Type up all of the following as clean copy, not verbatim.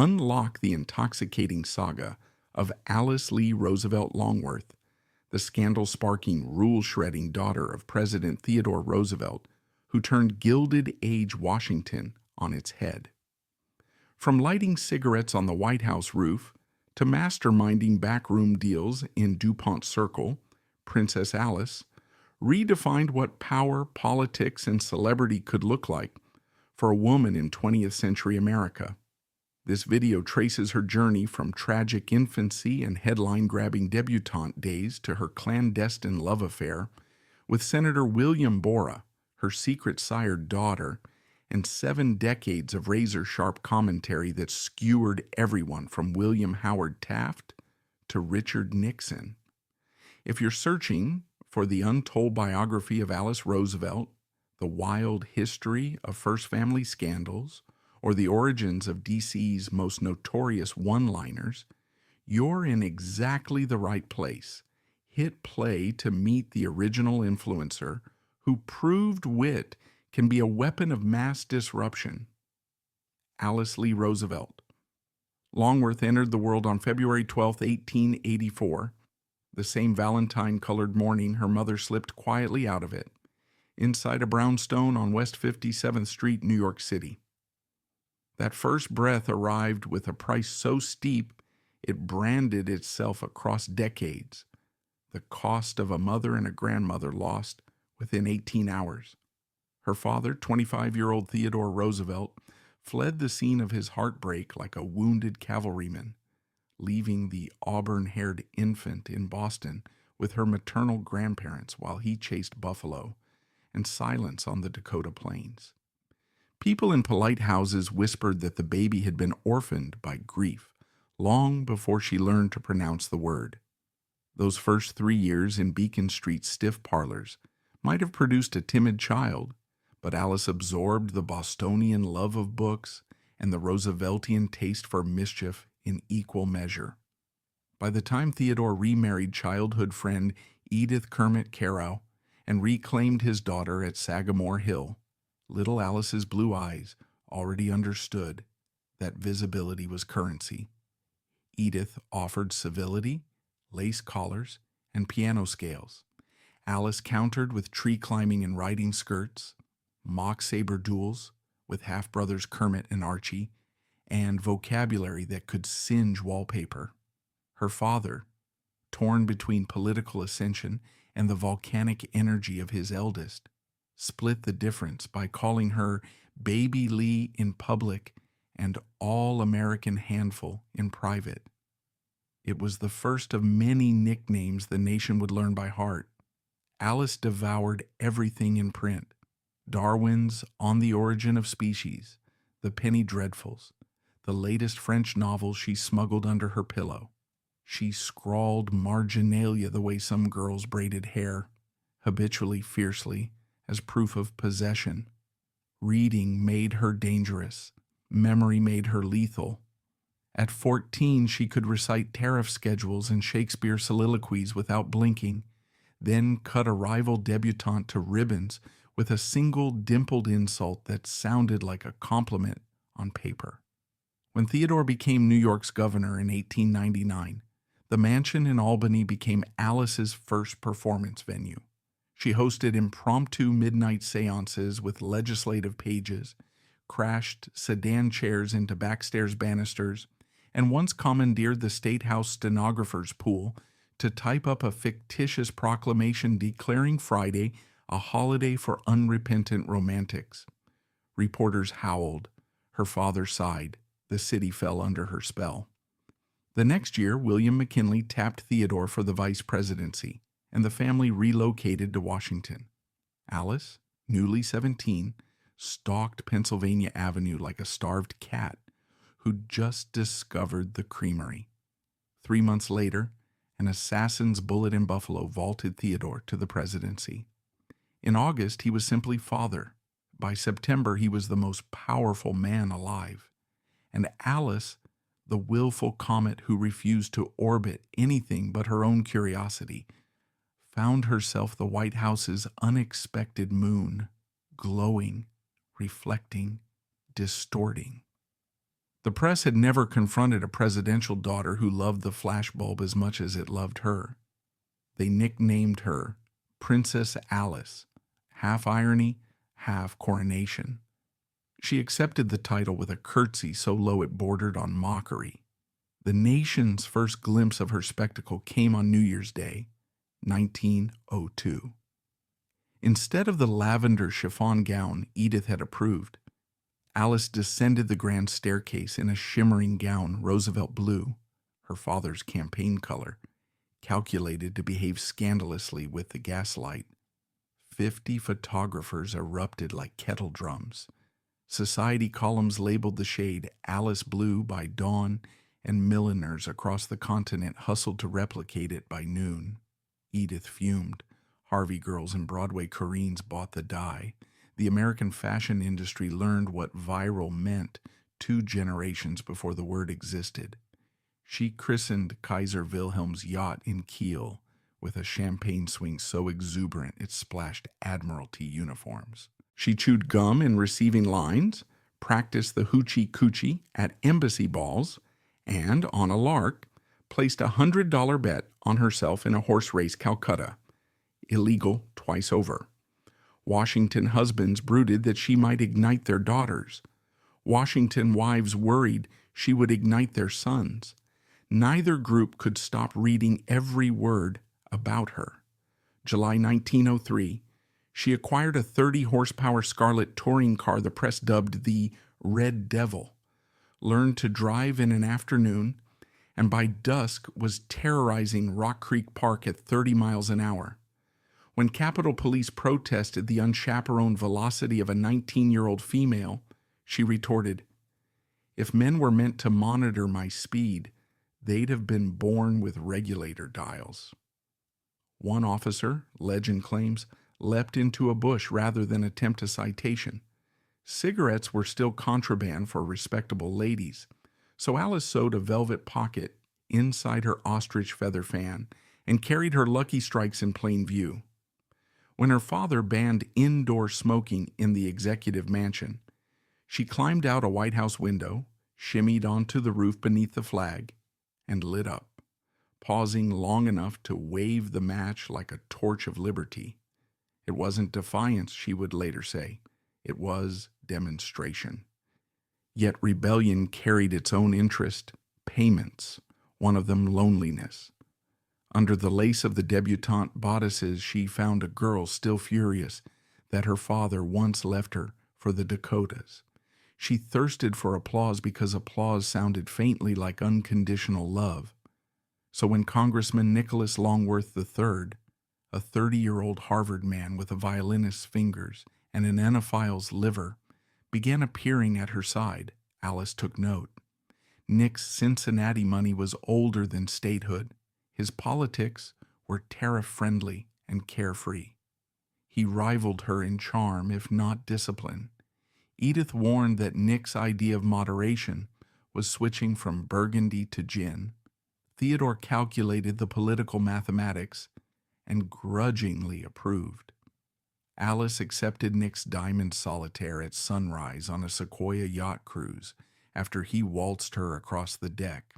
unlock the intoxicating saga of Alice Lee Roosevelt Longworth, the scandal-sparking, rule-shredding daughter of President Theodore Roosevelt, who turned Gilded Age Washington on its head. From lighting cigarettes on the White House roof to masterminding backroom deals in Dupont Circle, Princess Alice redefined what power, politics, and celebrity could look like for a woman in 20th century America. This video traces her journey from tragic infancy and headline-grabbing debutante days to her clandestine love affair with Senator William Borah, her secret-sired daughter, and 7 decades of razor-sharp commentary that skewered everyone from William Howard Taft to Richard Nixon. If you're searching for the untold biography of Alice Roosevelt, the wild history of first family scandals, or the origins of DC's most notorious one-liners, you're in exactly the right place. Hit play to meet the original influencer who proved wit can be a weapon of mass disruption. Alice Lee Roosevelt. Longworth entered the world on February 12, 1884. The same Valentine-colored morning her mother slipped quietly out of it, inside a brownstone on West 57th Street, New York City. That first breath arrived with a price so steep it branded itself across decades, the cost of a mother and a grandmother lost within 18 hours. Her father, 25-year-old Theodore Roosevelt, fled the scene of his heartbreak like a wounded cavalryman, leaving the auburn-haired infant in Boston with her maternal grandparents while he chased buffalo and silence on the Dakota plains. People in polite houses whispered that the baby had been orphaned by grief long before she learned to pronounce the word. Those first 3 years in Beacon Street stiff parlors might have produced a timid child, but Alice absorbed the Bostonian love of books and the Rooseveltian taste for mischief in equal measure. By the time Theodore remarried childhood friend Edith Kermit Carow and reclaimed his daughter at Sagamore Hill, little Alice's blue eyes already understood that visibility was currency. Edith offered civility, lace collars, and piano scales. Alice countered with tree climbing and riding skirts, mock saber duels with half-brothers Kermit and Archie, and vocabulary that could singe wallpaper. Her father, torn between political ascension and the volcanic energy of his eldest, split the difference by calling her Baby Lee in public and All-American Handful in private. It was the first of many nicknames the nation would learn by heart. Alice devoured everything in print: Darwin's On the Origin of Species, the Penny Dreadfuls, the latest French novels she smuggled under her pillow. She scrawled marginalia the way some girls braided hair, habitually fiercely, as proof of possession. Reading made her dangerous. Memory made her lethal. At 14, she could recite tariff schedules and Shakespeare soliloquies without blinking, then cut a rival debutante to ribbons with a single dimpled insult that sounded like a compliment on paper. When Theodore became New York's governor in 1899, the mansion in Albany became Alice's first performance venue. She hosted impromptu midnight seances with legislative pages, crashed sedan chairs into backstairs banisters, and once commandeered the State House stenographer's pool to type up a fictitious proclamation declaring Friday a holiday for unrepentant romantics. Reporters howled. Her father sighed. The city fell under her spell. The next year, William McKinley tapped Theodore for the vice presidency, and the family relocated to Washington. Alice, newly 17, stalked Pennsylvania Avenue like a starved cat who'd just discovered the creamery. 3 months later, an assassin's bullet in Buffalo vaulted Theodore to the presidency. In August, he was simply father. By September, he was the most powerful man alive. And Alice, the willful comet who refused to orbit anything but her own curiosity, found herself the White House's unexpected moon, glowing, reflecting, distorting. The press had never confronted a presidential daughter who loved the flashbulb as much as it loved her. They nicknamed her Princess Alice, half irony, half coronation. She accepted the title with a curtsy so low it bordered on mockery. The nation's first glimpse of her spectacle came on New Year's Day, 1902. Instead of the lavender chiffon gown Edith had approved, Alice descended the grand staircase in a shimmering gown, Roosevelt blue, her father's campaign color, calculated to behave scandalously with the gaslight. 50 photographers erupted like kettle drums. Society columns labeled the shade Alice Blue by dawn, and milliners across the continent hustled to replicate it by noon. Edith fumed. Harvey girls and Broadway Coreens bought the dye. The American fashion industry learned what viral meant 2 generations before the word existed. She christened Kaiser Wilhelm's yacht in Kiel with a champagne swing so exuberant it splashed Admiralty uniforms. She chewed gum in receiving lines, practiced the hoochie-coochie at embassy balls, and, on a lark, placed a $100 bet on herself in a horse race Calcutta. Illegal twice over. Washington husbands brooded that she might ignite their daughters. Washington wives worried she would ignite their sons. Neither group could stop reading every word about her. July 1903, she acquired a 30-horsepower Scarlet touring car the press dubbed the Red Devil, learned to drive in an afternoon, and by dusk was terrorizing Rock Creek Park at 30 miles an hour. When Capitol Police protested the unchaperoned velocity of a 19-year-old female, she retorted, "If men were meant to monitor my speed, they'd have been born with regulator dials." One officer, legend claims, leapt into a bush rather than attempt a citation. Cigarettes were still contraband for respectable ladies, so Alice sewed a velvet pocket inside her ostrich feather fan and carried her Lucky Strikes in plain view. When her father banned indoor smoking in the executive mansion, she climbed out a White House window, shimmied onto the roof beneath the flag, and lit up, pausing long enough to wave the match like a torch of liberty. It wasn't defiance, she would later say. It was demonstration. Yet rebellion carried its own interest, payments, one of them loneliness. Under the lace of the debutante bodices, she found a girl still furious that her father once left her for the Dakotas. She thirsted for applause because applause sounded faintly like unconditional love. So when Congressman Nicholas Longworth III, a 30-year-old Harvard man with a violinist's fingers and an anophile's liver, began appearing at her side, Alice took note. Nick's Cincinnati money was older than statehood. His politics were tariff-friendly and carefree. He rivaled her in charm, if not discipline. Edith warned that Nick's idea of moderation was switching from burgundy to gin. Theodore calculated the political mathematics and grudgingly approved. Alice accepted Nick's diamond solitaire at sunrise on a Sequoia yacht cruise after he waltzed her across the deck,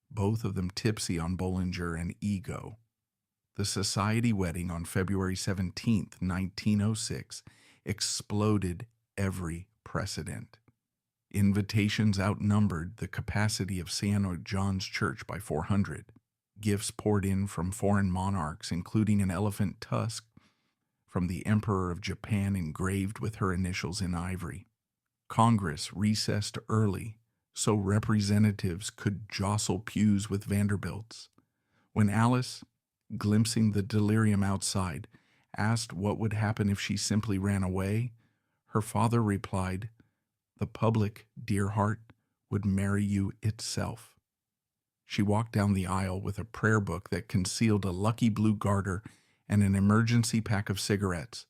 both of them tipsy on Bollinger and ego. The society wedding on February 17, 1906, exploded every precedent. Invitations outnumbered the capacity of St. John's Church by 400. Gifts poured in from foreign monarchs, including an elephant tusk from the Emperor of Japan engraved with her initials in ivory. Congress recessed early so representatives could jostle pews with Vanderbilts. When Alice, glimpsing the delirium outside, asked what would happen if she simply ran away, her father replied, "The public, dear heart, would marry you itself." She walked down the aisle with a prayer book that concealed a lucky blue garter and an emergency pack of cigarettes.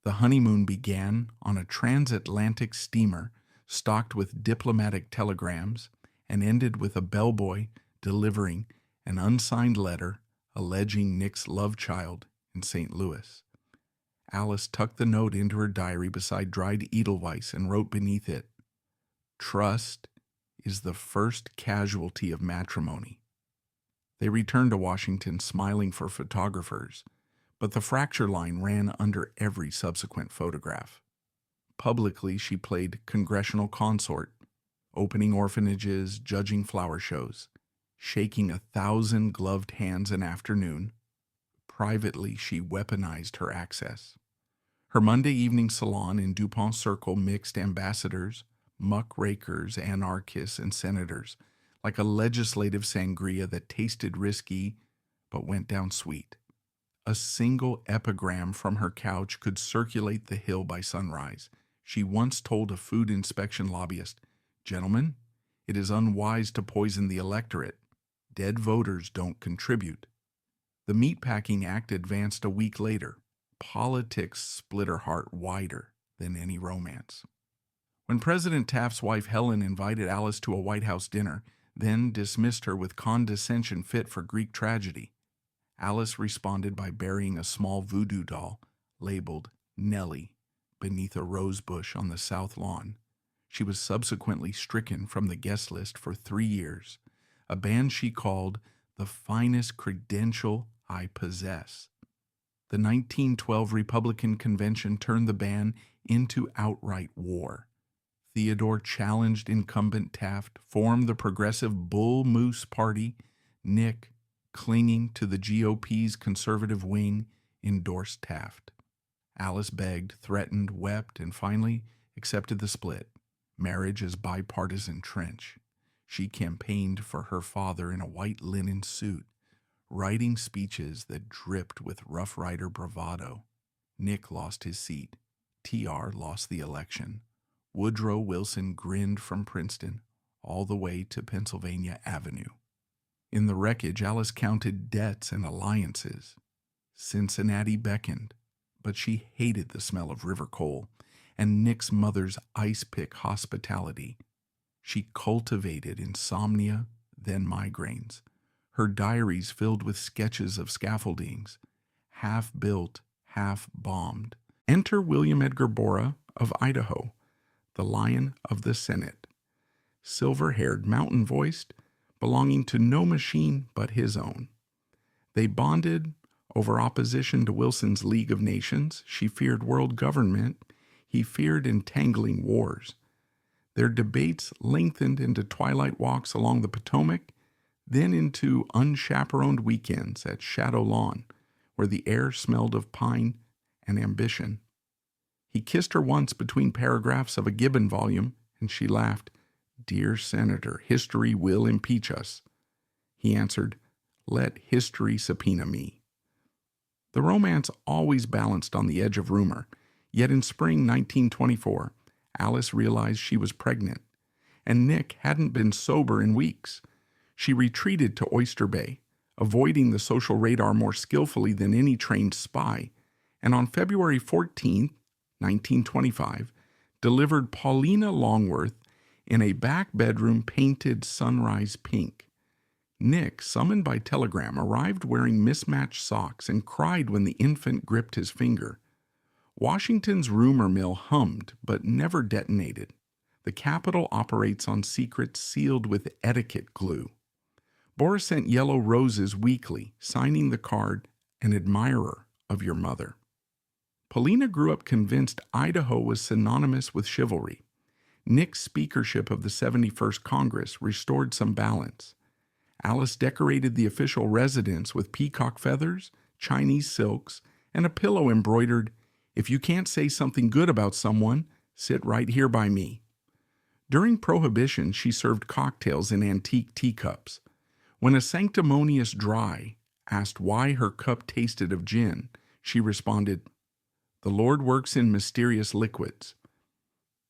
The honeymoon began on a transatlantic steamer stocked with diplomatic telegrams and ended with a bellboy delivering an unsigned letter alleging Nick's love child in St. Louis. Alice tucked the note into her diary beside dried edelweiss and wrote beneath it, "Trust is the first casualty of matrimony. They returned to Washington smiling for photographers, but the fracture line ran under every subsequent photograph. Publicly, she played congressional consort, opening orphanages, judging flower shows, shaking 1,000 gloved hands an afternoon. Privately, she weaponized her access. Her Monday evening salon in Dupont Circle mixed ambassadors, muckrakers, anarchists, and senators like a legislative sangria that tasted risky but went down sweet. A single epigram from her couch could circulate the Hill by sunrise. She once told a food inspection lobbyist, "Gentlemen, it is unwise to poison the electorate. Dead voters don't contribute." The Meatpacking Act advanced a week later. Politics split her heart wider than any romance. When President Taft's wife Helen invited Alice to a White House dinner, then dismissed her with condescension fit for Greek tragedy, Alice responded by burying a small voodoo doll labeled Nellie beneath a rose bush on the south lawn. She was subsequently stricken from the guest list for 3 years, a ban she called the finest credential I possess. The 1912 Republican Convention turned the ban into outright war. Theodore challenged incumbent Taft, formed the Progressive Bull Moose Party. Nick, clinging to the GOP's conservative wing, endorsed Taft. Alice begged, threatened, wept, and finally accepted the split. Marriage as bipartisan trench. She campaigned for her father in a white linen suit, writing speeches that dripped with Rough Rider bravado. Nick lost his seat. TR lost the election. Woodrow Wilson grinned from Princeton all the way to Pennsylvania Avenue. In the wreckage, Alice counted debts and alliances. Cincinnati beckoned, but she hated the smell of river coal and Nick's mother's ice-pick hospitality. She cultivated insomnia, then migraines. Her diaries filled with sketches of scaffoldings, half built, half bombed. Enter William Edgar Borah of Idaho, the Lion of the Senate, silver-haired, mountain-voiced, belonging to no machine but his own. They bonded over opposition to Wilson's League of Nations. She feared world government. He feared entangling wars. Their debates lengthened into twilight walks along the Potomac, then into unchaperoned weekends at Shadow Lawn, where the air smelled of pine and ambition. He kissed her once between paragraphs of a Gibbon volume, and she laughed. "Dear Senator, history will impeach us." He answered, "Let history subpoena me." The romance always balanced on the edge of rumor, yet in spring 1924, Alice realized she was pregnant, and Nick hadn't been sober in weeks. She retreated to Oyster Bay, avoiding the social radar more skillfully than any trained spy, and on February 14, 1925, delivered Paulina Longworth in a back bedroom painted sunrise pink. Nick, summoned by telegram, arrived wearing mismatched socks and cried when the infant gripped his finger. Washington's rumor mill hummed but never detonated. The Capitol operates on secrets sealed with etiquette glue. Borah sent yellow roses weekly, signing the card, "An admirer of your mother." Paulina grew up convinced Idaho was synonymous with chivalry. Nick's speakership of the 71st Congress restored some balance. Alice decorated the official residence with peacock feathers, Chinese silks, and a pillow embroidered, "If you can't say something good about someone, sit right here by me." During Prohibition, she served cocktails in antique teacups. When a sanctimonious dry asked why her cup tasted of gin, she responded, "The Lord works in mysterious liquids."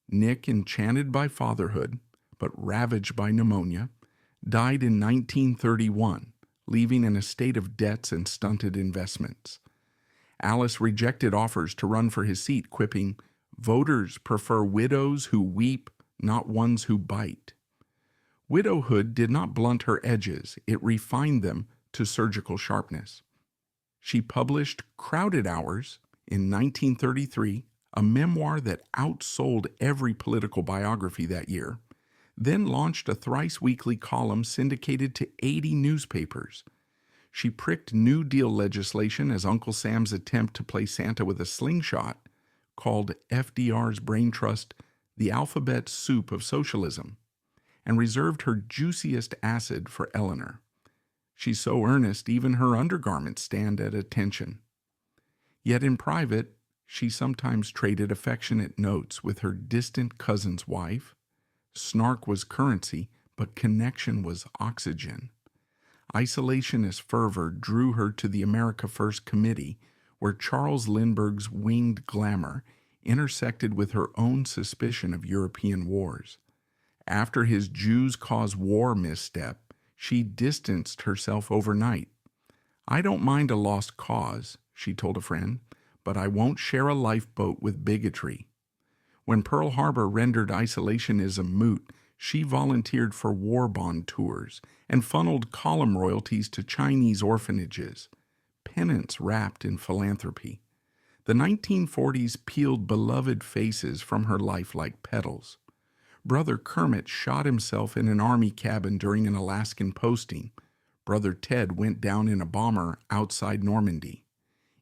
Nick, enchanted by fatherhood, but ravaged by pneumonia, died in 1931, leaving an estate of debts and stunted investments. Alice rejected offers to run for his seat, quipping, "Voters prefer widows who weep, not ones who bite." Widowhood did not blunt her edges, it refined them to surgical sharpness. She published Crowded Hours in 1933, a memoir that outsold every political biography that year. then launched a thrice-weekly column syndicated to 80 newspapers. She pricked New Deal legislation as Uncle Sam's attempt to play Santa with a slingshot, called FDR's brain trust the alphabet soup of socialism, and reserved her juiciest acid for Eleanor. She's so earnest, even her undergarments stand at attention. Yet in private, she sometimes traded affectionate notes with her distant cousin's wife. Snark was currency, but connection was oxygen. Isolationist fervor drew her to the America First Committee, where Charles Lindbergh's winged glamour intersected with her own suspicion of European wars. After his Jews cause war misstep, she distanced herself overnight. "I don't mind a lost cause," she told a friend, "but I won't share a lifeboat with bigotry." When Pearl Harbor rendered isolationism moot, she volunteered for war bond tours and funneled column royalties to Chinese orphanages, penance wrapped in philanthropy. The 1940s peeled beloved faces from her life like petals. Brother Kermit shot himself in an army cabin during an Alaskan posting. Brother Ted went down in a bomber outside Normandy.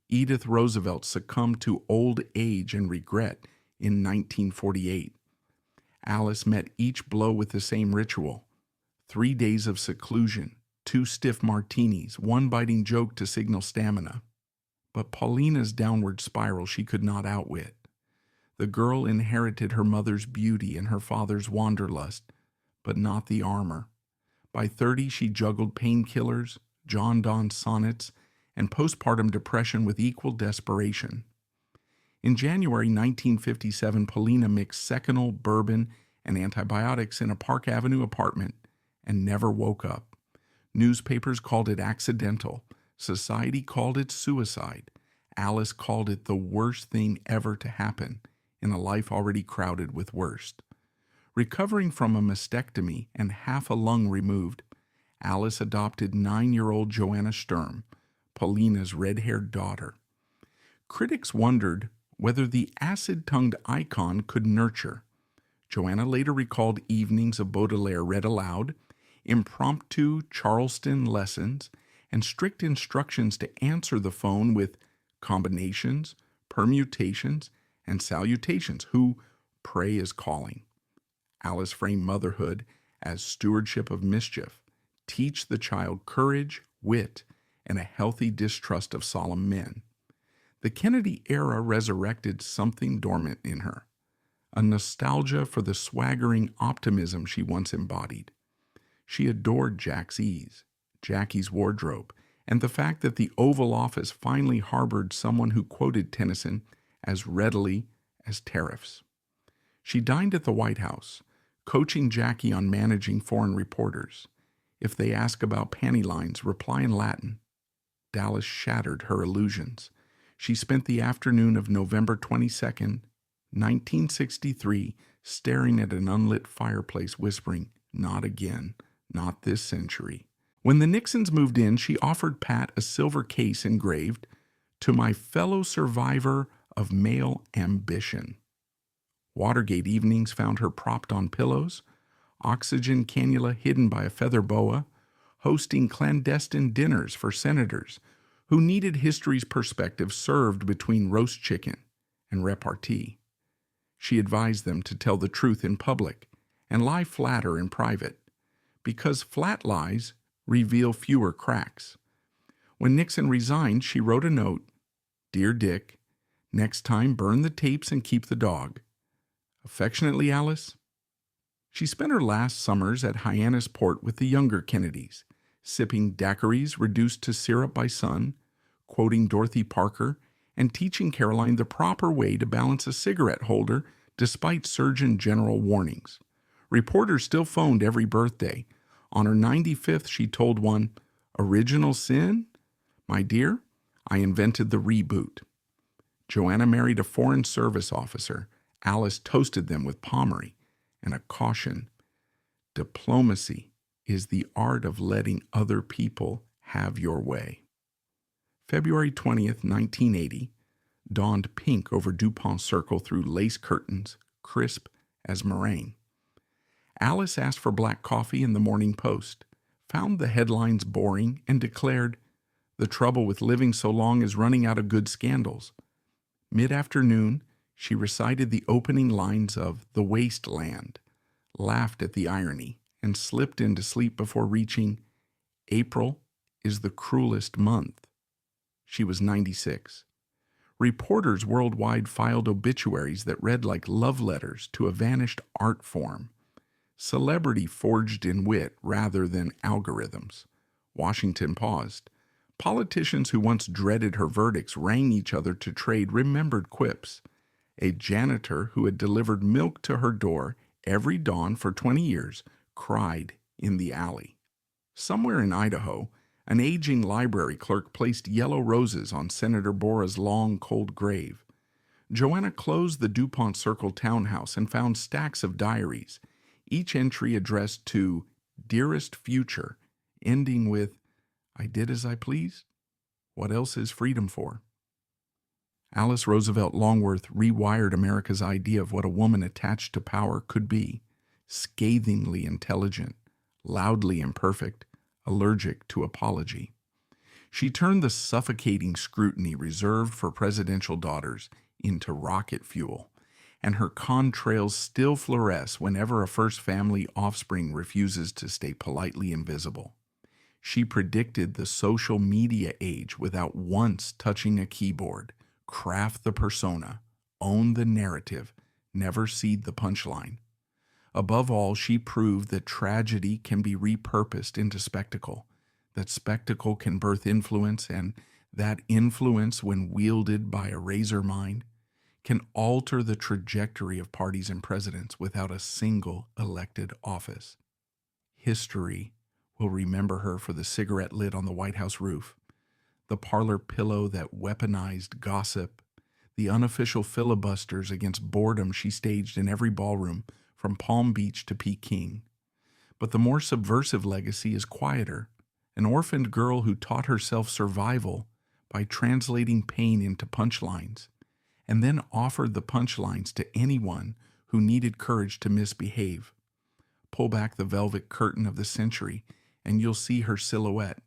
Edith Roosevelt succumbed to old age and regret in 1948. Alice met each blow with the same ritual: 3 days of seclusion, 2 stiff martinis, 1 biting joke to signal stamina. But Paulina's downward spiral she could not outwit. The girl inherited her mother's beauty and her father's wanderlust, but not the armor. By 30, she juggled painkillers, John Donne sonnets, and postpartum depression with equal desperation. In January 1957, Paulina mixed Seconal, bourbon, and antibiotics in a Park Avenue apartment and never woke up. Newspapers called it accidental. Society called it suicide. Alice called it the worst thing ever to happen in a life already crowded with worst. Recovering from a mastectomy and half a lung removed, Alice adopted 9-year-old Joanna Sturm, Paulina's red-haired daughter. Critics wondered whether the acid-tongued icon could nurture. Joanna later recalled evenings of Baudelaire read aloud, impromptu Charleston lessons, and strict instructions to answer the phone with combinations, permutations, and salutations, who pray is calling. Alice framed motherhood as stewardship of mischief. Teach the child courage, wit, and a healthy distrust of solemn men. The Kennedy era resurrected something dormant in her, a nostalgia for the swaggering optimism she once embodied. She adored Jack's ease, Jackie's wardrobe, and the fact that the Oval Office finally harbored someone who quoted Tennyson as readily as tariffs. She dined at the White House, coaching Jackie on managing foreign reporters. If they ask about panty lines, reply in Latin. Dallas shattered her illusions. She spent the afternoon of November 22nd, 1963, staring at an unlit fireplace, whispering, "Not again, not this century." When the Nixons moved in, she offered Pat a silver case engraved, "To my fellow survivor of male ambition." Watergate evenings found her propped on pillows, oxygen cannula hidden by a feather boa, hosting clandestine dinners for senators who needed history's perspective served between roast chicken and repartee. She advised them to tell the truth in public and lie flatter in private, because flat lies reveal fewer cracks. When Nixon resigned, she wrote a note, "Dear Dick, next time burn the tapes and keep the dog. Affectionately, Alice." She spent her last summers at Hyannisport with the younger Kennedys, sipping daiquiris reduced to syrup by sun, quoting Dorothy Parker, and teaching Caroline the proper way to balance a cigarette holder despite Surgeon General warnings. Reporters still phoned every birthday. On her 95th, she told one, "Original sin? My dear, I invented the reboot." Joanna married a Foreign Service officer. Alice toasted them with Pommery and a caution: diplomacy is the art of letting other people have your way. February 20th, 1980, dawned pink over Dupont Circle through lace curtains, crisp as meringue. Alice asked for black coffee in the Morning Post, found the headlines boring, and declared, "The trouble with living so long is running out of good scandals." Mid-afternoon, she recited the opening lines of The Waste Land, laughed at the irony, and slipped into sleep before reaching, "April is the cruelest month." She was 96. Reporters worldwide filed obituaries that read like love letters to a vanished art form. Celebrity forged in wit rather than algorithms. Washington paused. Politicians who once dreaded her verdicts rang each other to trade remembered quips. A janitor who had delivered milk to her door every dawn for 20 years cried in the alley. Somewhere in Idaho, an aging library clerk placed yellow roses on Senator Borah's long, cold grave. Joanna closed the Dupont Circle townhouse and found stacks of diaries, each entry addressed to "Dearest Future," ending with, "I did as I pleased. What else is freedom for?" Alice Roosevelt Longworth rewired America's idea of what a woman attached to power could be: scathingly intelligent, loudly imperfect, allergic to apology. She turned the suffocating scrutiny reserved for presidential daughters into rocket fuel, and her contrails still fluoresce whenever a first family offspring refuses to stay politely invisible. She predicted the social media age without once touching a keyboard, craft the persona, own the narrative, never cede the punchline. Above all, she proved that tragedy can be repurposed into spectacle, that spectacle can birth influence, and that influence, when wielded by a razor mind, can alter the trajectory of parties and presidents without a single elected office. History will remember her for the cigarette lit on the White House roof, the parlor pillow that weaponized gossip, the unofficial filibusters against boredom she staged in every ballroom from Palm Beach to Peking. But the more subversive legacy is quieter, an orphaned girl who taught herself survival by translating pain into punchlines, and then offered the punchlines to anyone who needed courage to misbehave. Pull back the velvet curtain of the century, and you'll see her silhouette,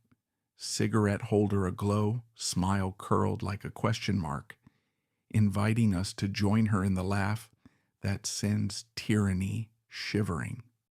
cigarette holder aglow, smile curled like a question mark, inviting us to join her in the laugh that sends tyranny shivering.